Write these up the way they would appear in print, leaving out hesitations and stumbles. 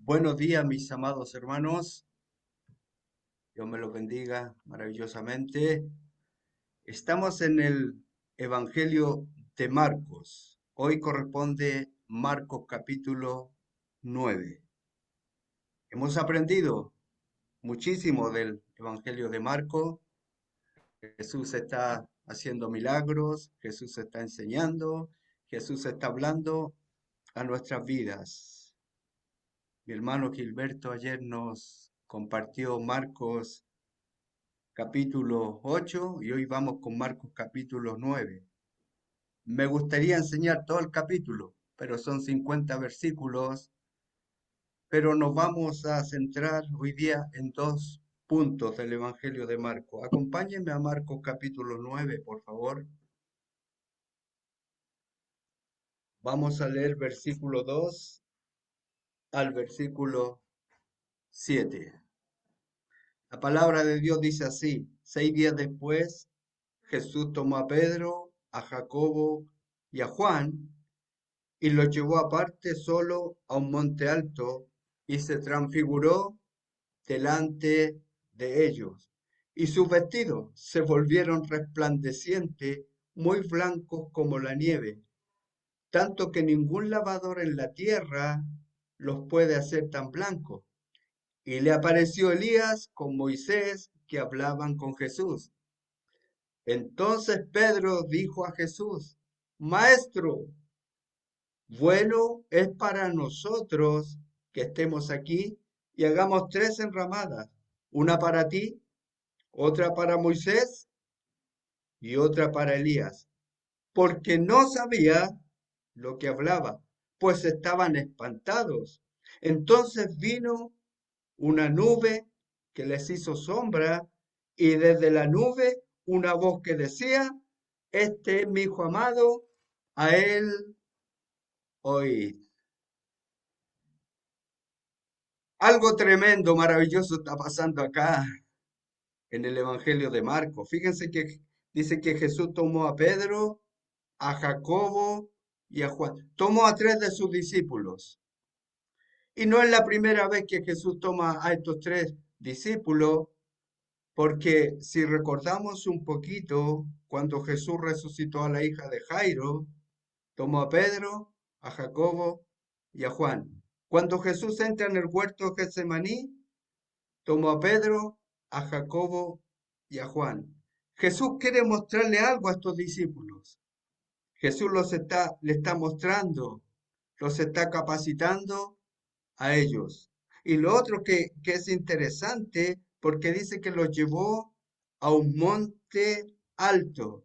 Buenos días, mis amados hermanos. Dios me los bendiga maravillosamente. Estamos en el Evangelio de Marcos. Hoy corresponde Marcos capítulo 9. Hemos aprendido muchísimo del Evangelio de Marcos. Jesús está haciendo milagros, Jesús está enseñando, Jesús está hablando a nuestras vidas. Mi hermano Gilberto ayer nos compartió Marcos capítulo 8 y hoy vamos con Marcos capítulo 9. Me gustaría enseñar todo el capítulo, pero son 50 versículos, pero nos vamos a centrar hoy día en dos puntos del Evangelio de Marcos. Acompáñenme a Marcos capítulo 9, por favor. Vamos a leer versículo 2 al versículo 7. La palabra de Dios dice así: 6 días después, Jesús tomó a Pedro, a Jacobo y a Juan y los llevó aparte solo a un monte alto y se transfiguró delante de ellos. Y sus vestidos se volvieron resplandecientes, muy blancos como la nieve, tanto que ningún lavador en la tierra los puede hacer tan blancos. Y le apareció Elías con Moisés que hablaban con Jesús. Entonces Pedro dijo a Jesús: Maestro, bueno es para nosotros que estemos aquí y hagamos 3 enramadas, una para ti, otra para Moisés y otra para Elías, porque no sabía lo que hablaba, pues estaban espantados. Entonces vino una nube que les hizo sombra y desde la nube una voz que decía: Este es mi hijo amado, a él oíd. Algo tremendo, maravilloso está pasando acá en el Evangelio de Marcos. Fíjense que dice que Jesús tomó a Pedro, a Jacobo y a Juan. Tomó a 3 de sus discípulos. Y no es la primera vez que Jesús toma a estos 3 discípulos, porque si recordamos un poquito, cuando Jesús resucitó a la hija de Jairo, tomó a Pedro, a Jacobo y a Juan. Cuando Jesús entra en el huerto de Getsemaní, tomó a Pedro, a Jacobo y a Juan. Jesús quiere mostrarle algo a estos discípulos. Jesús le está mostrando, los está capacitando a ellos. Y lo otro que es interesante, porque dice que los llevó a un monte alto.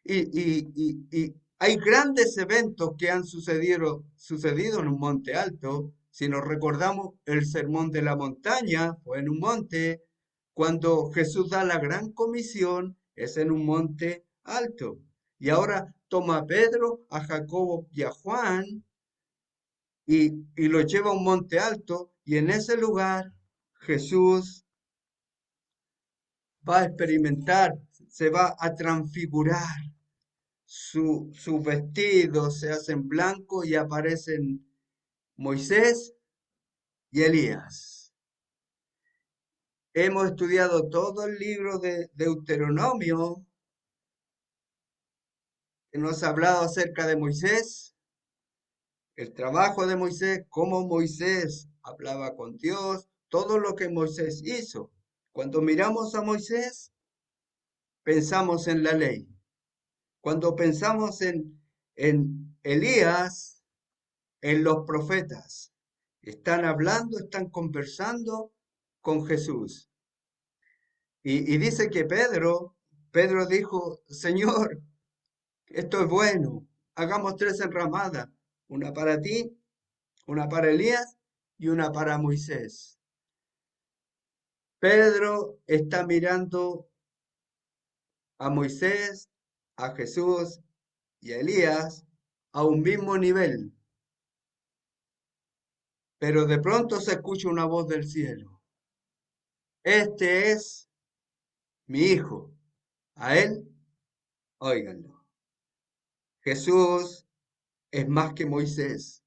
Y hay grandes eventos que han sucedido en un monte alto. Si nos recordamos, el sermón de la montaña fue en un monte. Cuando Jesús da la gran comisión, es en un monte alto. Y ahora toma a Pedro, a Jacobo y a Juan y los lleva a un monte alto. Y en ese lugar Jesús va a experimentar, se va a transfigurar. Sus vestidos se hacen blancos y aparecen Moisés y Elías. Hemos estudiado todo el libro de Deuteronomio, que nos ha hablado acerca de Moisés, el trabajo de Moisés, cómo Moisés hablaba con Dios, todo lo que Moisés hizo. Cuando miramos a Moisés, pensamos en la ley. Cuando pensamos en Elías, en los profetas. Están hablando, están conversando con Jesús. Y dice que Pedro dijo: Señor, esto es bueno, hagamos 3 enramadas, una para ti, una para Elías y una para Moisés. Pedro está mirando a Moisés, a Jesús y a Elías a un mismo nivel, pero de pronto se escucha una voz del cielo: Este es mi hijo, a él óiganlo. Jesús es más que Moisés.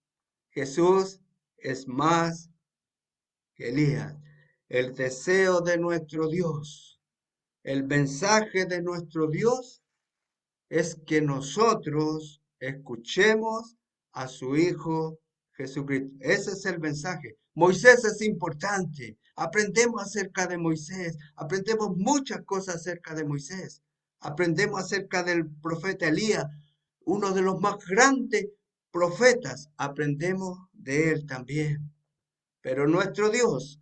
Jesús es más que Elías. El deseo de nuestro Dios, el mensaje de nuestro Dios es que nosotros escuchemos a su Hijo Jesucristo. Ese es el mensaje. Moisés es importante. Aprendemos acerca de Moisés. Aprendemos muchas cosas acerca de Moisés. Aprendemos acerca del profeta Elías, uno de los más grandes profetas. Aprendemos de él también. Pero nuestro Dios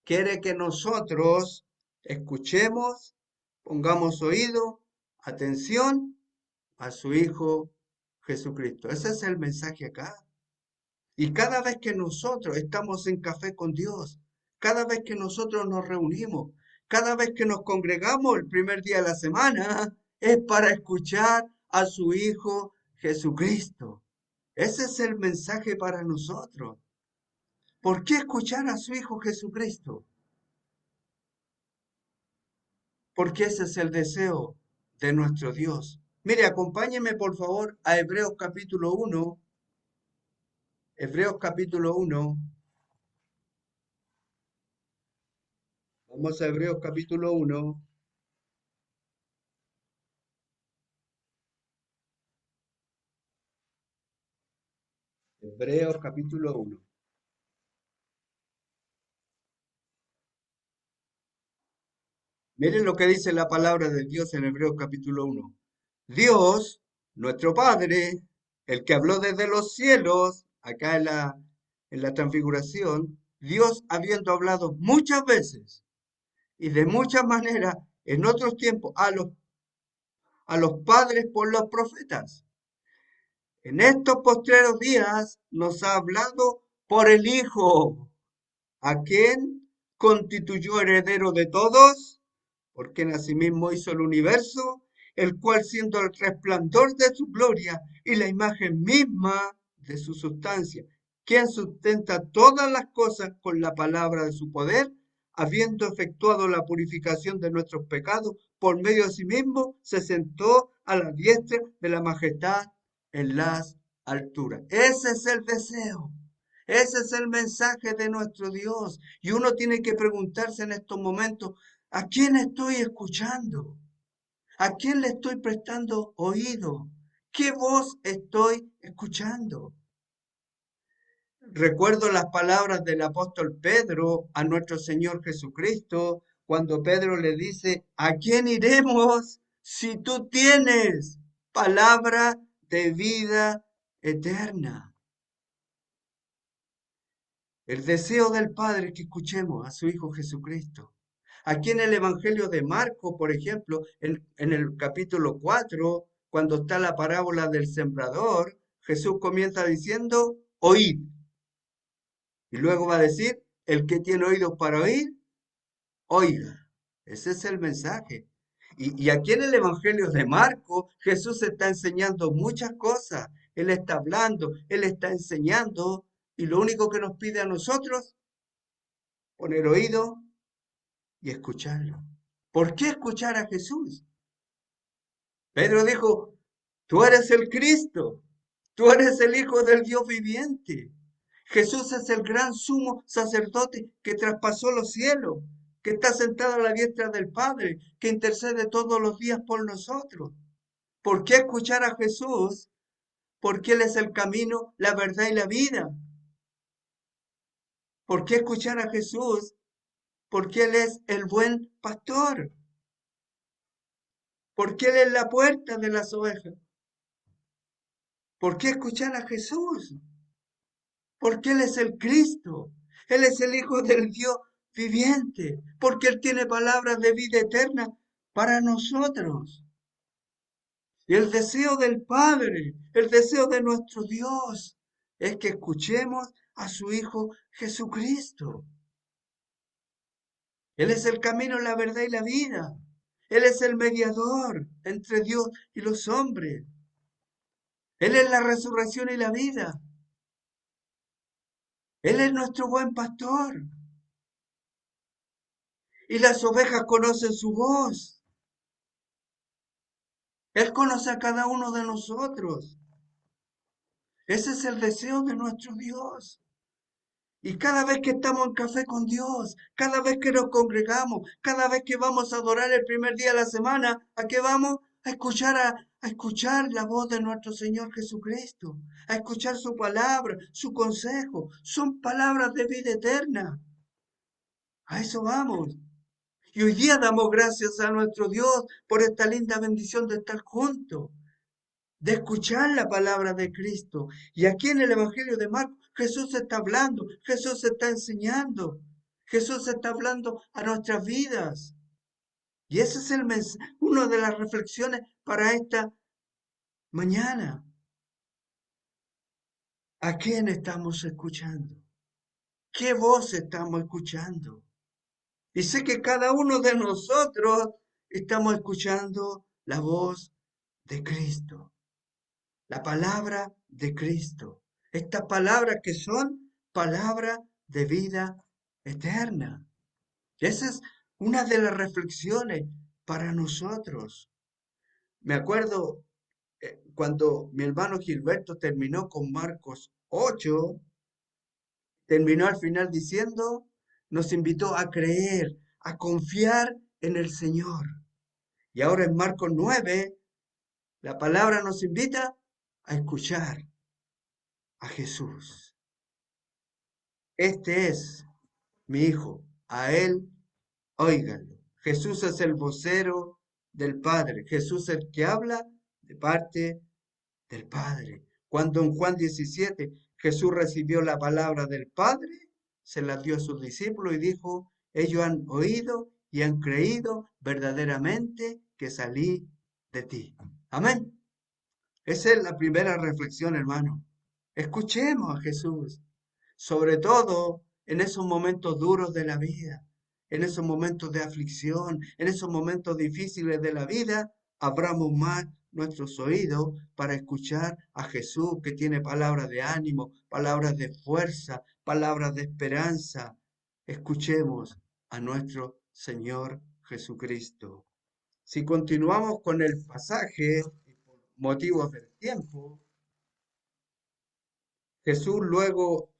quiere que nosotros escuchemos, pongamos oído, atención a su Hijo Jesucristo. Ese es el mensaje acá. Y cada vez que nosotros estamos en café con Dios, cada vez que nosotros nos reunimos, cada vez que nos congregamos el primer día de la semana, es para escuchar a su Hijo Jesucristo. Ese es el mensaje para nosotros. ¿Por qué escuchar a su Hijo Jesucristo? Porque ese es el deseo de nuestro Dios. Mire, acompáñeme por favor a Hebreos capítulo 1. Hebreos capítulo 1. Vamos a Hebreos capítulo 1. Hebreos capítulo 1. Miren lo que dice la palabra de Dios en Hebreos capítulo 1. Dios, nuestro Padre, el que habló desde los cielos, acá en la transfiguración, Dios habiendo hablado muchas veces y de muchas maneras en otros tiempos a los padres por los profetas. En estos postreros días nos ha hablado por el Hijo, a quien constituyó heredero de todos, porque en asimismo hizo el universo, el cual siendo el resplandor de su gloria y la imagen misma de su sustancia, quien sustenta todas las cosas con la palabra de su poder, habiendo efectuado la purificación de nuestros pecados, por medio de sí mismo, se sentó a la diestra de la majestad en las alturas. Ese es el deseo. Ese es el mensaje de nuestro Dios. Y uno tiene que preguntarse en estos momentos, ¿a quién estoy escuchando? ¿A quién le estoy prestando oído? ¿Qué voz estoy escuchando? Recuerdo las palabras del apóstol Pedro a nuestro Señor Jesucristo, cuando Pedro le dice, ¿a quién iremos si tú tienes palabra de vida eterna? El deseo del Padre es que escuchemos a su Hijo Jesucristo. Aquí en el Evangelio de Marcos, por ejemplo, en el capítulo 4, cuando está la parábola del sembrador, Jesús comienza diciendo, oíd. Y luego va a decir, el que tiene oídos para oír, oiga. Ese es el mensaje. Y aquí en el Evangelio de Marcos, Jesús está enseñando muchas cosas. Él está hablando, Él está enseñando, y lo único que nos pide a nosotros, poner oído y escucharlo. ¿Por qué escuchar a Jesús? Pedro dijo, tú eres el Cristo, tú eres el Hijo del Dios viviente. Jesús es el gran sumo sacerdote que traspasó los cielos, que está sentado a la diestra del Padre, que intercede todos los días por nosotros. ¿Por qué escuchar a Jesús? Porque Él es el camino, la verdad y la vida. ¿Por qué escuchar a Jesús? Porque Él es el buen pastor. Porque Él es la puerta de las ovejas. ¿Por qué escuchar a Jesús? Porque Él es el Cristo. Él es el Hijo del Dios viviente. Porque Él tiene palabras de vida eterna para nosotros. Y el deseo del Padre, el deseo de nuestro Dios, es que escuchemos a su Hijo Jesucristo. Él es el camino, la verdad y la vida. Él es el mediador entre Dios y los hombres. Él es la resurrección y la vida. Él es nuestro buen pastor. Y las ovejas conocen su voz. Él conoce a cada uno de nosotros. Ese es el deseo de nuestro Dios. Y cada vez que estamos en café con Dios, cada vez que nos congregamos, cada vez que vamos a adorar el primer día de la semana, ¿a qué vamos? A escuchar la voz de nuestro Señor Jesucristo, a escuchar su palabra, su consejo. Son palabras de vida eterna. A eso vamos. Y hoy día damos gracias a nuestro Dios por esta linda bendición de estar juntos, de escuchar la palabra de Cristo. Y aquí en el Evangelio de Marcos, Jesús está hablando, Jesús está enseñando, Jesús está hablando a nuestras vidas. Y ese es una de las reflexiones para esta mañana. ¿A quién estamos escuchando? ¿Qué voz estamos escuchando? Y sé que cada uno de nosotros estamos escuchando la voz de Cristo. La palabra de Cristo. Estas palabras que son palabras de vida eterna. Y esa es una de las reflexiones para nosotros. Me acuerdo cuando mi hermano Gilberto terminó con Marcos 8, terminó al final diciendo, nos invitó a creer, a confiar en el Señor. Y ahora en Marcos 9, la palabra nos invita a escuchar a Jesús. Este es mi hijo, a él óiganlo. Jesús es el vocero del Padre. Jesús es el que habla de parte del Padre. Cuando en Juan 17 Jesús recibió la palabra del Padre, se la dio a sus discípulos y dijo, ellos han oído y han creído verdaderamente que salí de ti. Amén. Esa es la primera reflexión, hermano. Escuchemos a Jesús, sobre todo en esos momentos duros de la vida, en esos momentos de aflicción, en esos momentos difíciles de la vida, abramos más nuestros oídos para escuchar a Jesús que tiene palabras de ánimo, palabras de fuerza, palabras de esperanza. Escuchemos a nuestro Señor Jesucristo. Si continuamos con el pasaje, por motivos del tiempo, Jesús luego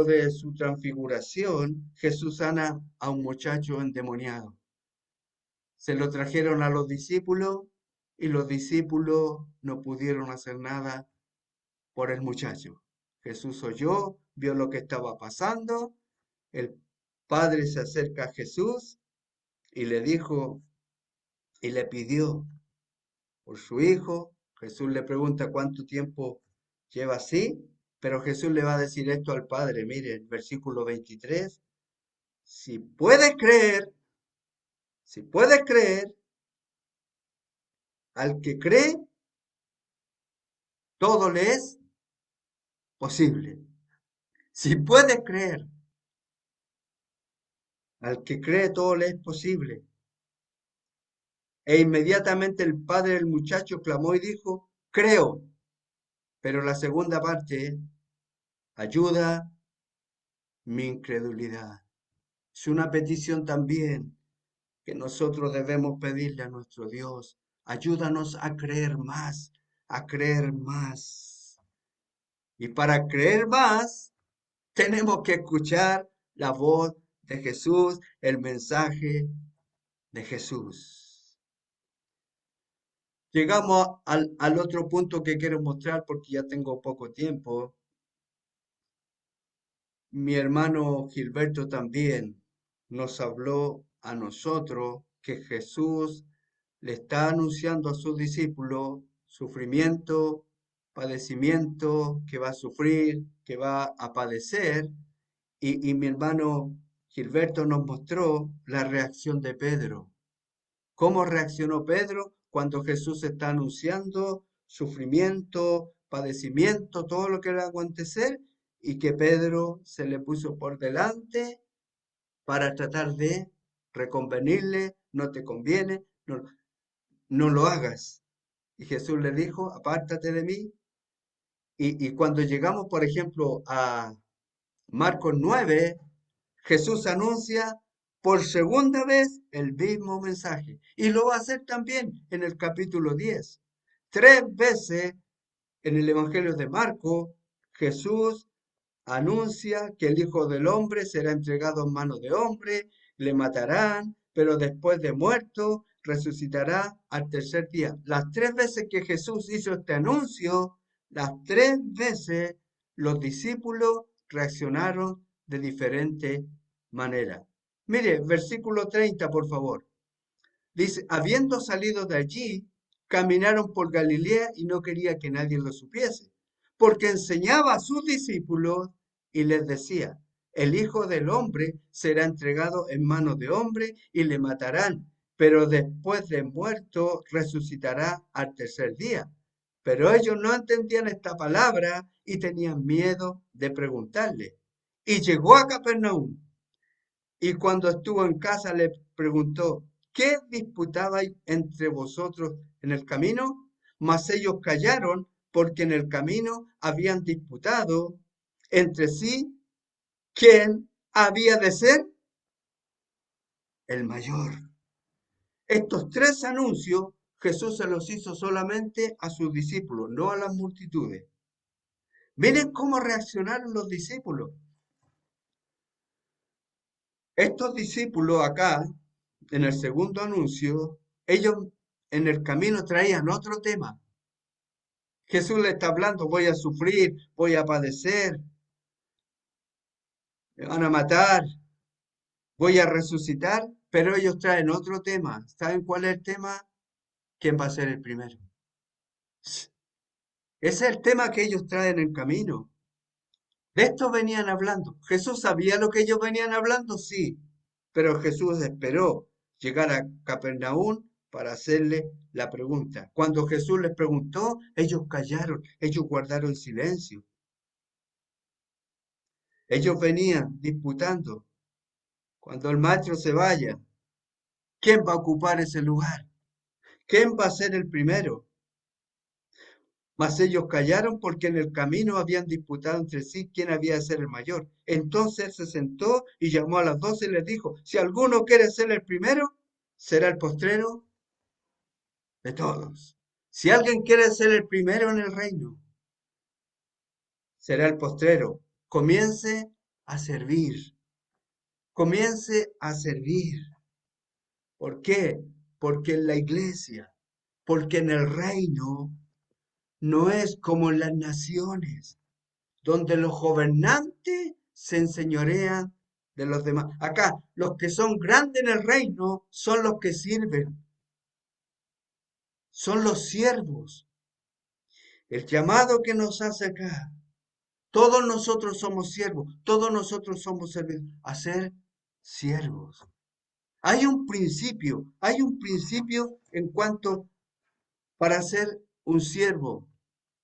de su transfiguración, Jesús sana a un muchacho endemoniado. Se lo trajeron a los discípulos y los discípulos no pudieron hacer nada por el muchacho. Jesús oyó, vio lo que estaba pasando, el padre se acerca a Jesús y le dijo y le pidió por su hijo. Jesús le pregunta cuánto tiempo lleva así, pero Jesús le va a decir esto al padre. Mire, versículo 23. Si puedes creer, si puedes creer, al que cree, todo le es posible. Si puedes creer, al que cree, todo le es posible. E inmediatamente el padre del muchacho clamó y dijo, creo. Pero la segunda parte, ayuda mi incredulidad. Es una petición también que nosotros debemos pedirle a nuestro Dios. Ayúdanos a creer más, a creer más. Y para creer más, tenemos que escuchar la voz de Jesús, el mensaje de Jesús. Llegamos al otro punto que quiero mostrar porque ya tengo poco tiempo. Mi hermano Gilberto también nos habló a nosotros que Jesús le está anunciando a sus discípulos sufrimiento, padecimiento, que va a sufrir, que va a padecer. Y mi hermano Gilberto nos mostró la reacción de Pedro. ¿Cómo reaccionó Pedro cuando Jesús está anunciando sufrimiento, padecimiento, todo lo que le va a acontecer? Y que Pedro se le puso por delante para tratar de reconvenirle, no te conviene, no lo hagas. Y Jesús le dijo, apártate de mí. Y cuando llegamos, por ejemplo, a Marcos 9, Jesús anuncia por segunda vez el mismo mensaje. Y lo va a hacer también en el capítulo 10. 3 veces en el Evangelio de Marcos, Jesús anuncia que el Hijo del Hombre será entregado en manos de hombre, le matarán, pero después de muerto resucitará al tercer día. Las tres veces que Jesús hizo este anuncio, las tres veces los discípulos reaccionaron de diferente manera. Mire, versículo 30, por favor. Dice, habiendo salido de allí, caminaron por Galilea y no quería que nadie lo supiese, porque enseñaba a sus discípulos y les decía, el Hijo del Hombre será entregado en manos de hombre y le matarán, pero después de muerto resucitará al tercer día. Pero ellos no entendían esta palabra y tenían miedo de preguntarle. Y llegó a Capernaum. Y cuando estuvo en casa le preguntó, ¿qué disputabais entre vosotros en el camino? Mas ellos callaron porque en el camino habían disputado entre sí quién había de ser el mayor. Estos tres anuncios Jesús se los hizo solamente a sus discípulos, no a las multitudes. Miren cómo reaccionaron los discípulos. Estos discípulos acá, en el segundo anuncio, ellos en el camino traían otro tema. Jesús le está hablando, voy a sufrir, voy a padecer, me van a matar, voy a resucitar, pero ellos traen otro tema. ¿Saben cuál es el tema? ¿Quién va a ser el primero? Ese es el tema que ellos traen en camino. De esto venían hablando. ¿Jesús sabía lo que ellos venían hablando? Sí, pero Jesús esperó llegar a Capernaum para hacerle la pregunta. Cuando Jesús les preguntó, ellos callaron, ellos guardaron silencio. Ellos venían disputando. Cuando el maestro se vaya, ¿quién va a ocupar ese lugar? ¿Quién va a ser el primero? Mas ellos callaron porque en el camino habían disputado entre sí quién había de ser el mayor. Entonces se sentó y llamó a las 12 y les dijo, si alguno quiere ser el primero, será el postrero de todos. Si alguien quiere ser el primero en el reino, será el postrero. Comience a servir. Comience a servir. ¿Por qué? Porque en la iglesia, porque en el reino no es como en las naciones, donde los gobernantes se enseñorean de los demás. Acá, los que son grandes en el reino son los que sirven, son los siervos. El llamado que nos hace acá, todos nosotros somos siervos, todos nosotros somos servidos, a ser siervos. Hay un principio en cuanto para ser un siervo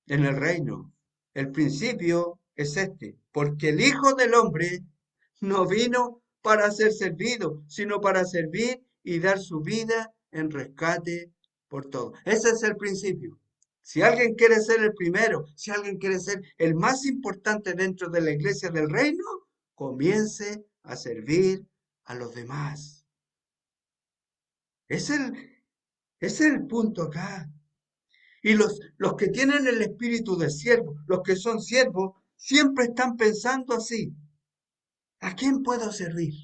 en el reino. El principio es este, porque el Hijo del Hombre no vino para ser servido, sino para servir y dar su vida en rescate por todo. Ese es el principio. Si alguien quiere ser el primero, si alguien quiere ser el más importante dentro de la iglesia del reino, comience a servir a los demás. Es el, es el punto acá. Y los que tienen el espíritu de siervo, los que son siervos, siempre están pensando así. ¿A quién puedo servir?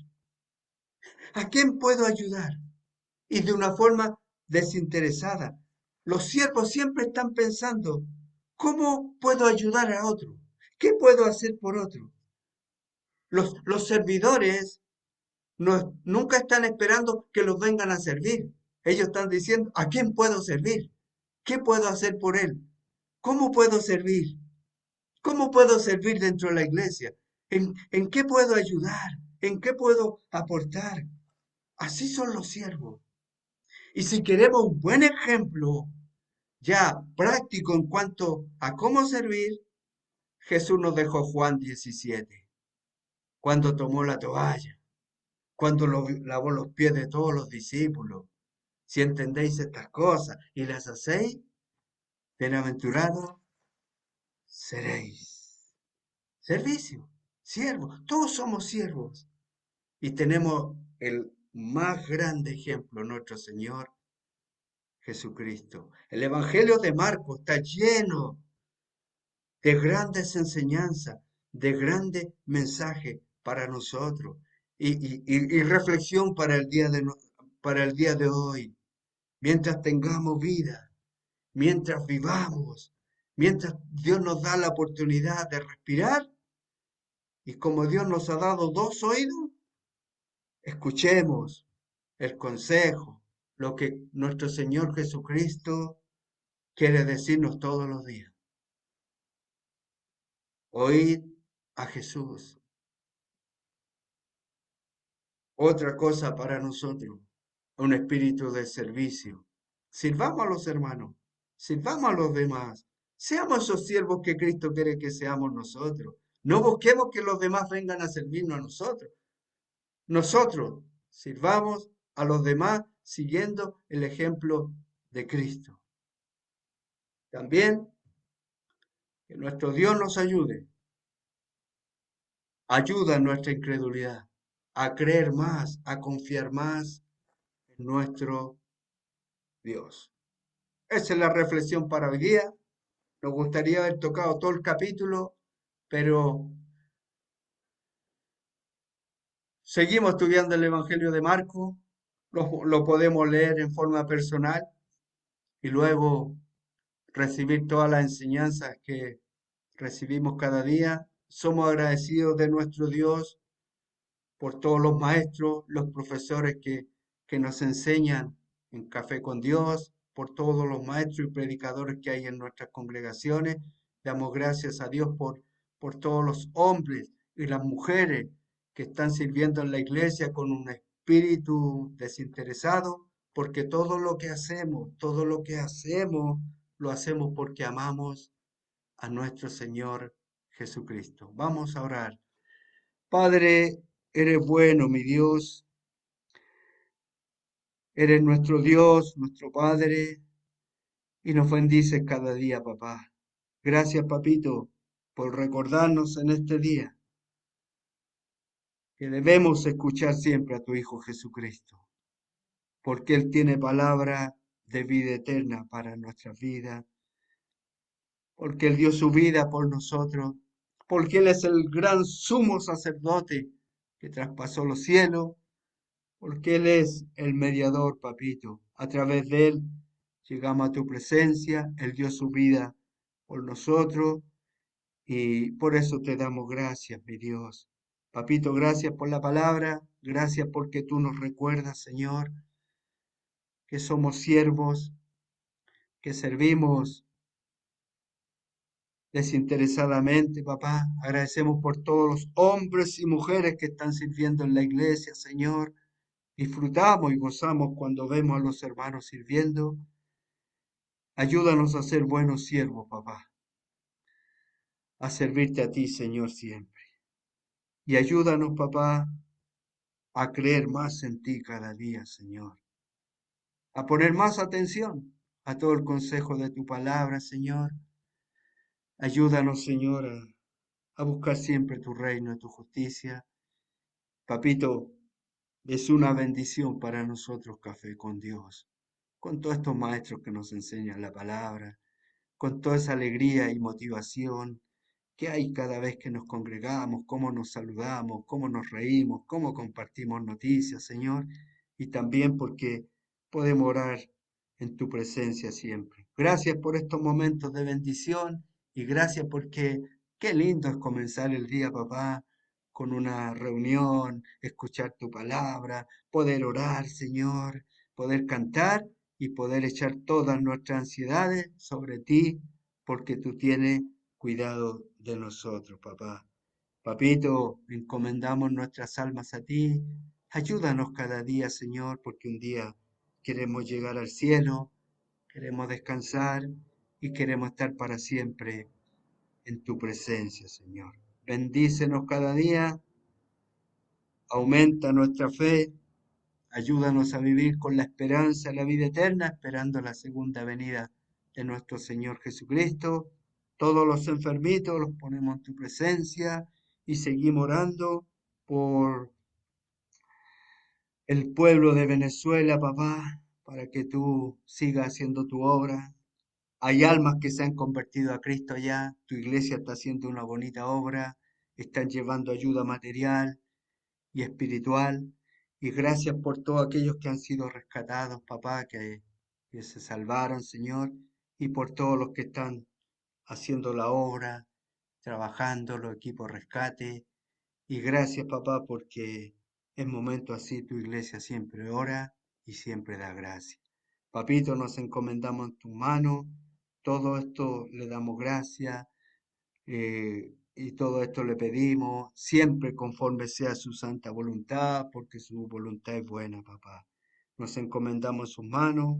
¿A quién puedo ayudar? Y de una forma desinteresada. Los siervos siempre están pensando, ¿cómo puedo ayudar a otro? ¿Qué puedo hacer por otro? Los servidores nunca están esperando que los vengan a servir. Ellos están diciendo, ¿a quién puedo servir? ¿Qué puedo hacer por él? ¿Cómo puedo servir? ¿Cómo puedo servir dentro de la iglesia? ¿En qué puedo ayudar? ¿En qué puedo aportar? Así son los siervos. Y si queremos un buen ejemplo ya práctico en cuanto a cómo servir, Jesús nos dejó Juan 17, cuando tomó la toalla, cuando lavó los pies de todos los discípulos. Si entendéis estas cosas y las hacéis, bienaventurados seréis. Servicio, siervos, todos somos siervos. Y tenemos el más grande ejemplo, nuestro Señor Jesucristo. El Evangelio de Marcos está lleno de grandes enseñanzas, de grande mensaje para nosotros y reflexión para el día para el día de hoy. Mientras tengamos vida, mientras vivamos, mientras Dios nos da la oportunidad de respirar y como Dios nos ha dado dos oídos, escuchemos el consejo, lo que nuestro Señor Jesucristo quiere decirnos todos los días. Oíd a Jesús. Otra cosa para nosotros, un espíritu de servicio. Sirvamos a los hermanos, sirvamos a los demás. Seamos esos siervos que Cristo quiere que seamos nosotros. No busquemos que los demás vengan a servirnos a nosotros. Nosotros sirvamos a los demás siguiendo el ejemplo de Cristo. También que nuestro Dios nos ayude, ayuda a nuestra incredulidad, a creer más, a confiar más en nuestro Dios. Esa es la reflexión para hoy día. Nos gustaría haber tocado todo el capítulo, pero seguimos estudiando el Evangelio de Marcos, lo podemos leer en forma personal y luego recibir todas las enseñanzas que recibimos cada día. Somos agradecidos de nuestro Dios por todos los maestros, los profesores que nos enseñan en Café con Dios, por todos los maestros y predicadores que hay en nuestras congregaciones. Damos gracias a Dios por todos los hombres y las mujeres que están sirviendo en la iglesia con un espíritu desinteresado, porque todo lo que hacemos, lo hacemos porque amamos a nuestro Señor Jesucristo. Vamos a orar. Padre, eres bueno, mi Dios, eres nuestro Dios, nuestro Padre, y nos bendices cada día, papá. Gracias, papito, por recordarnos en este día que debemos escuchar siempre a tu Hijo Jesucristo, porque Él tiene palabra de vida eterna para nuestra vida, porque Él dio su vida por nosotros, porque Él es el gran sumo sacerdote que traspasó los cielos, porque Él es el mediador, papito. A través de Él llegamos a tu presencia, Él dio su vida por nosotros y por eso te damos gracias, mi Dios. Papito, gracias por la palabra, gracias porque tú nos recuerdas, Señor, que somos siervos, que servimos desinteresadamente, papá. Agradecemos por todos los hombres y mujeres que están sirviendo en la iglesia, Señor. Disfrutamos y gozamos cuando vemos a los hermanos sirviendo. Ayúdanos a ser buenos siervos, papá, a servirte a ti, Señor, siempre. Y ayúdanos, papá, a creer más en ti cada día, Señor. A poner más atención a todo el consejo de tu palabra, Señor. Ayúdanos, Señor, a buscar siempre tu reino y tu justicia. Papito, es una bendición para nosotros Café con Dios, con todos estos maestros que nos enseñan la palabra, con toda esa alegría y motivación que hay cada vez que nos congregamos, cómo nos saludamos, cómo nos reímos, cómo compartimos noticias, Señor, y también porque podemos orar en tu presencia siempre. Gracias por estos momentos de bendición y gracias porque qué lindo es comenzar el día, papá, con una reunión, escuchar tu palabra, poder orar, Señor, poder cantar y poder echar todas nuestras ansiedades sobre ti, porque tú tienes cuidado de nosotros, papá. Papito, encomendamos nuestras almas a ti. Ayúdanos cada día, Señor, porque un día queremos llegar al cielo, queremos descansar y queremos estar para siempre en tu presencia, Señor. Bendícenos cada día, aumenta nuestra fe, ayúdanos a vivir con la esperanza de la vida eterna, esperando la segunda venida de nuestro Señor Jesucristo. Todos los enfermitos los ponemos en tu presencia y seguimos orando por el pueblo de Venezuela, papá, para que tú sigas haciendo tu obra. Hay almas que se han convertido a Cristo allá, tu iglesia está haciendo una bonita obra están llevando ayuda material y espiritual. Y gracias por todos aquellos que han sido rescatados, papá, que se salvaron, Señor, y por todos los que están haciendo la obra, trabajando, los equipos rescate. Y gracias, papá, porque en momentos así tu iglesia siempre ora y siempre da gracias. Papito, nos encomendamos en tus manos. Todo esto le damos gracias y todo esto le pedimos, siempre conforme sea su santa voluntad, porque su voluntad es buena, papá. Nos encomendamos en sus manos,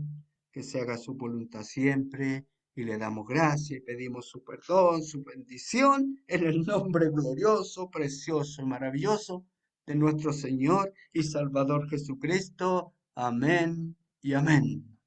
que se haga su voluntad siempre, y le damos gracias y pedimos su perdón, su bendición, en el nombre glorioso, precioso y maravilloso de nuestro Señor y Salvador Jesucristo. Amén y amén.